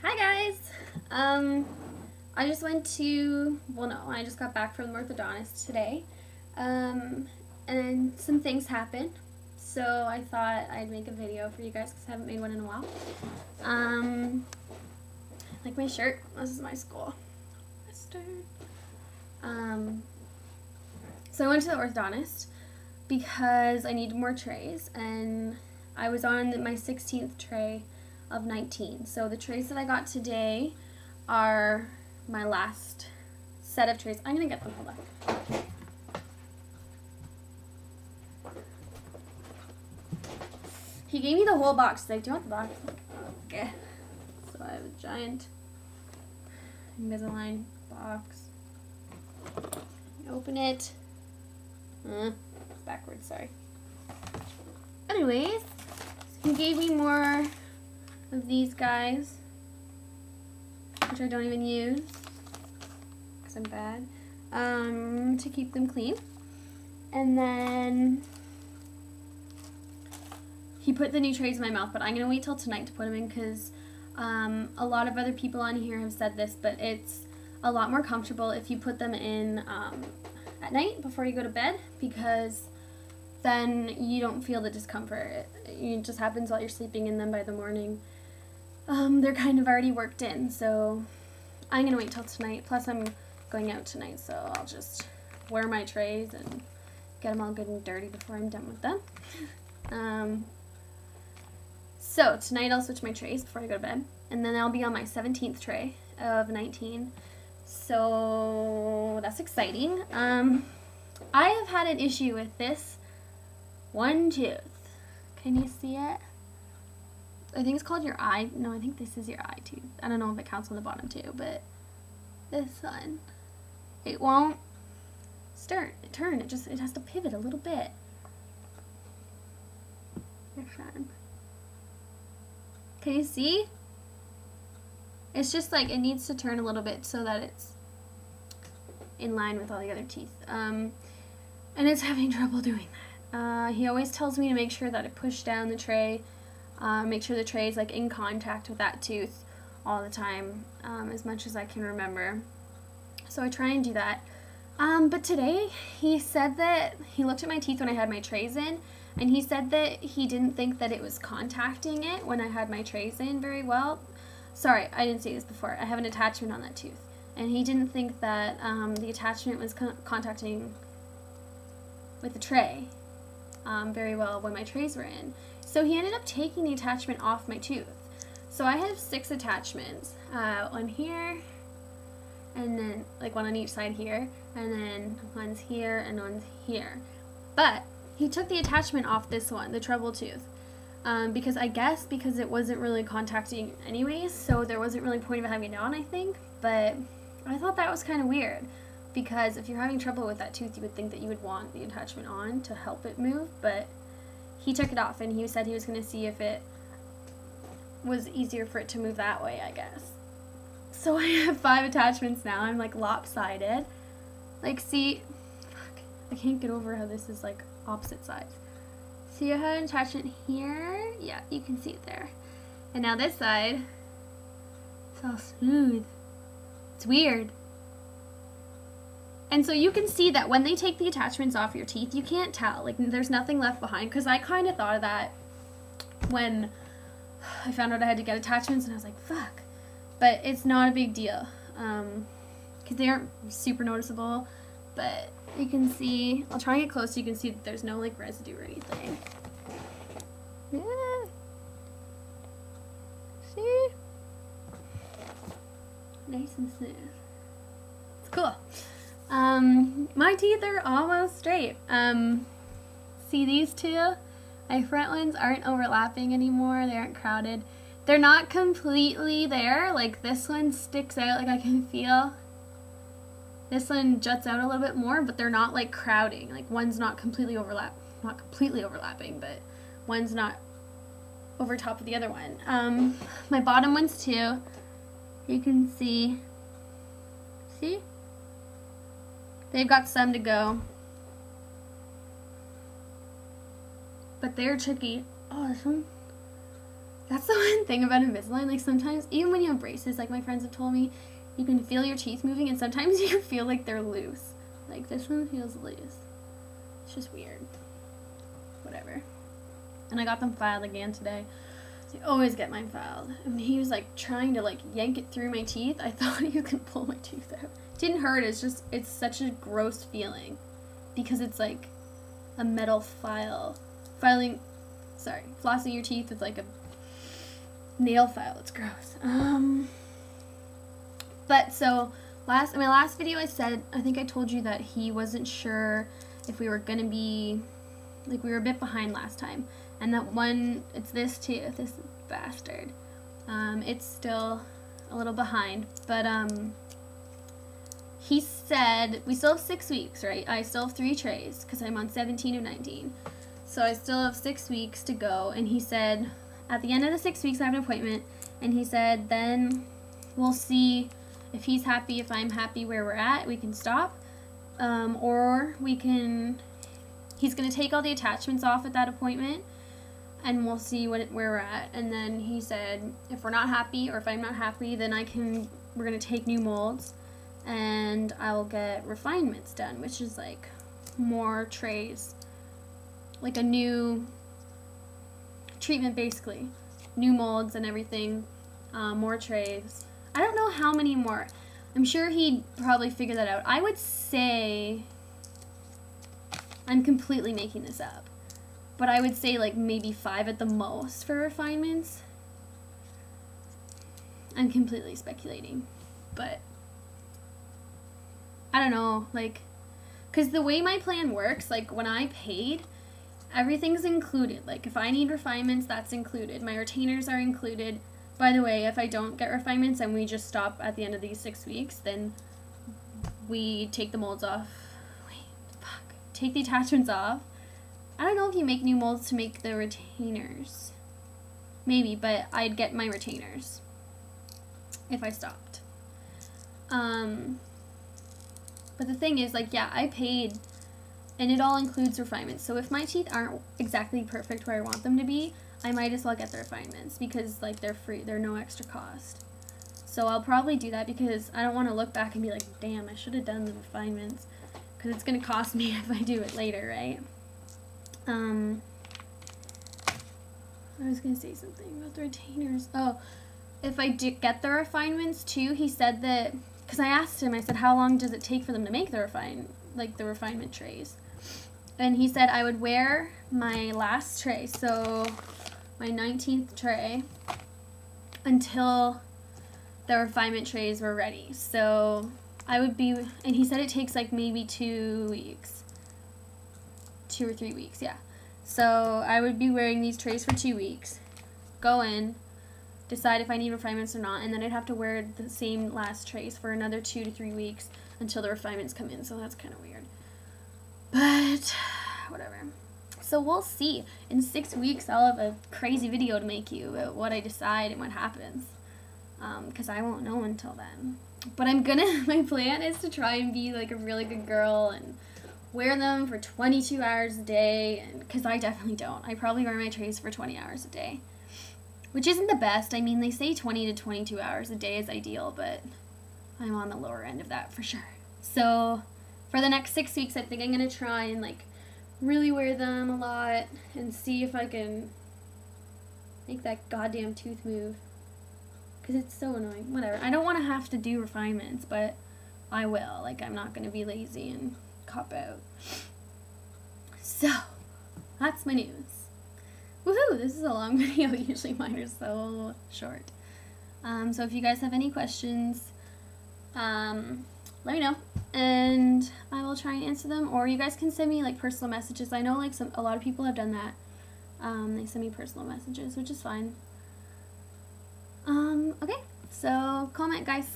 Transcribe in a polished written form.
Hi guys! I just went to, I just got back from the orthodontist today. And some things happened. So I thought I'd make a video for you guys because I haven't made one in a while. Like my shirt, this is my school. So I went to the orthodontist because I needed more trays, and I was on my 16th tray of 19. So the trays that I got today are my last set of trays. I'm gonna get them, hold on. He gave me the whole box. Like, do you want the box? Okay. So I have a giant Invisalign box. Open it. Backwards, sorry. Anyways, he gave me more of these guys, which I don't even use because I'm bad, to keep them clean. And then he put the new trays in my mouth, but I'm gonna wait till tonight to put them in because a lot of other people on here have said this, but it's a lot more comfortable if you put them in at night before you go to bed, because then you don't feel the discomfort. It just happens while you're sleeping, and then by the morning they're kind of already worked in. So I'm gonna wait till tonight. Plus I'm going out tonight, so I'll just wear my trays and get them all good and dirty before I'm done with them. So tonight I'll switch my trays before I go to bed, and then I'll be on my 17th tray of 19. So that's exciting. I have had an issue with this one tooth. Can you see it? I think it's called your eye. No, I think this is your eye tooth. I don't know if it counts on the bottom too, but this one, it won't turn. It has to pivot a little bit. This one. Can you see? It's just like it needs to turn a little bit so that it's in line with all the other teeth. And it's having trouble doing that. He always tells me to make sure that I push down the tray, make sure the tray is like in contact with that tooth all the time, as much as I can remember. So I try and do that. But today he said that he looked at my teeth when I had my trays in, and he said that he didn't think that it was contacting it when I had my trays in very well. Sorry, I didn't say this before. I have an attachment on that tooth, and he didn't think that the attachment was contacting with the tray very well when my trays were in. So he ended up taking the attachment off my tooth. So I have 6 attachments, one here, and then like one on each side here, and then one's here and one's here. But he took the attachment off this one, the treble tooth, because it wasn't really contacting anyways, so there wasn't really point of having it on, I think. But I thought that was kind of weird, because if you're having trouble with that tooth, you would think that you would want the attachment on to help it move, but he took it off, and he said he was going to see if it was easier for it to move that way, I guess. So I have 5 attachments now. I'm like lopsided. Like, see, fuck, I can't get over how this is like opposite sides. See, I have an attachment here. Yeah, you can see it there. And now this side, it's all smooth. It's weird. And so you can see that when they take the attachments off your teeth, you can't tell. Like, there's nothing left behind. Because I kind of thought of that when I found out I had to get attachments, and I was like, fuck. But it's not a big deal. Because they aren't super noticeable. But you can see, I'll try and get close so you can see that there's no like residue or anything. Yeah. See? Nice and smooth. It's cool. My teeth are almost straight. See these two? My front ones aren't overlapping anymore. They aren't crowded. They're not completely there. Like this one sticks out, like I can feel. This one juts out a little bit more, but they're not like crowding. Like one's not completely overlapping, but one's not over top of the other one. My bottom ones too. You can see. See? They've got some to go. But they're tricky. Oh, this one. That's the one thing about Invisalign. Like, sometimes, even when you have braces, like my friends have told me, you can feel your teeth moving, and sometimes you feel like they're loose. Like, this one feels loose. It's just weird. Whatever. And I got them filed again today. So I always get mine filed. And he was, like, trying to, like, yank it through my teeth. I thought you could pull my tooth out. It didn't hurt. It's just, it's such a gross feeling. Because it's, like, a metal file. Flossing your teeth with, like, a nail file. It's gross. But so in my last video I said, I think I told you that he wasn't sure if we were gonna be, like, we were a bit behind last time, and that one, it's this tooth, this bastard, it's still a little behind, but he said we still have 6 weeks, right? I still have 3 trays because I'm on 17 or 19, so I still have 6 weeks to go. And he said at the end of the 6 weeks I have an appointment, and he said then we'll see if he's happy, if I'm happy where we're at, we can stop, or we can, he's going to take all the attachments off at that appointment, and we'll see where we're at. And then he said if we're not happy, or if I'm not happy, then we're going to take new molds, and I'll get refinements done, which is like more trays, like a new treatment basically, new molds and everything, more trays. I don't know how many more. I'm sure he'd probably figure that out. I would say, I'm completely making this up, but I would say like maybe 5 at the most for refinements. I'm completely speculating, but I don't know, like, because the way my plan works, like when I paid, everything's included. Like if I need refinements, that's included. My retainers are included. By the way, if I don't get refinements and we just stop at the end of these 6 weeks, then we take the molds off. Take the attachments off. I don't know if you make new molds to make the retainers. Maybe, but I'd get my retainers if I stopped. But the thing is, like, yeah, I paid, and it all includes refinements. So if my teeth aren't exactly perfect where I want them to be, I might as well get the refinements because, like, they're free. They're no extra cost. So I'll probably do that because I don't want to look back and be like, damn, I should have done the refinements, because it's going to cost me if I do it later, right? I was going to say something about the retainers. Oh, if I do get the refinements too, he said that, because I asked him, I said, how long does it take for them to make the refinement trays? And he said I would wear my last tray, so my 19th tray, until the refinement trays were ready. So I would be, and he said it takes like maybe 2 weeks. 2 or 3 weeks, yeah. So I would be wearing these trays for 2 weeks, go in, decide if I need refinements or not, and then I'd have to wear the same last trays for another 2 to 3 weeks until the refinements come in, so that's kind of weird. But whatever. So we'll see. In 6 weeks, I'll have a crazy video to make you about what I decide and what happens, because I won't know until then. But my plan is to try and be like a really good girl and wear them for 22 hours a day, and because I definitely don't. I probably wear my trays for 20 hours a day, which isn't the best. I mean, they say 20 to 22 hours a day is ideal, but I'm on the lower end of that for sure. So for the next 6 weeks, I think I'm going to try and like really wear them a lot and see if I can make that goddamn tooth move, because it's so annoying. Whatever. I don't want to have to do refinements, but I will. Like, I'm not going to be lazy and cop out. So that's my news. Woohoo! This is a long video. Usually mine are so short. So if you guys have any questions, let me know, and I will try and answer them. Or you guys can send me like personal messages. I know like a lot of people have done that. They send me personal messages, which is fine. Okay, so comment, guys.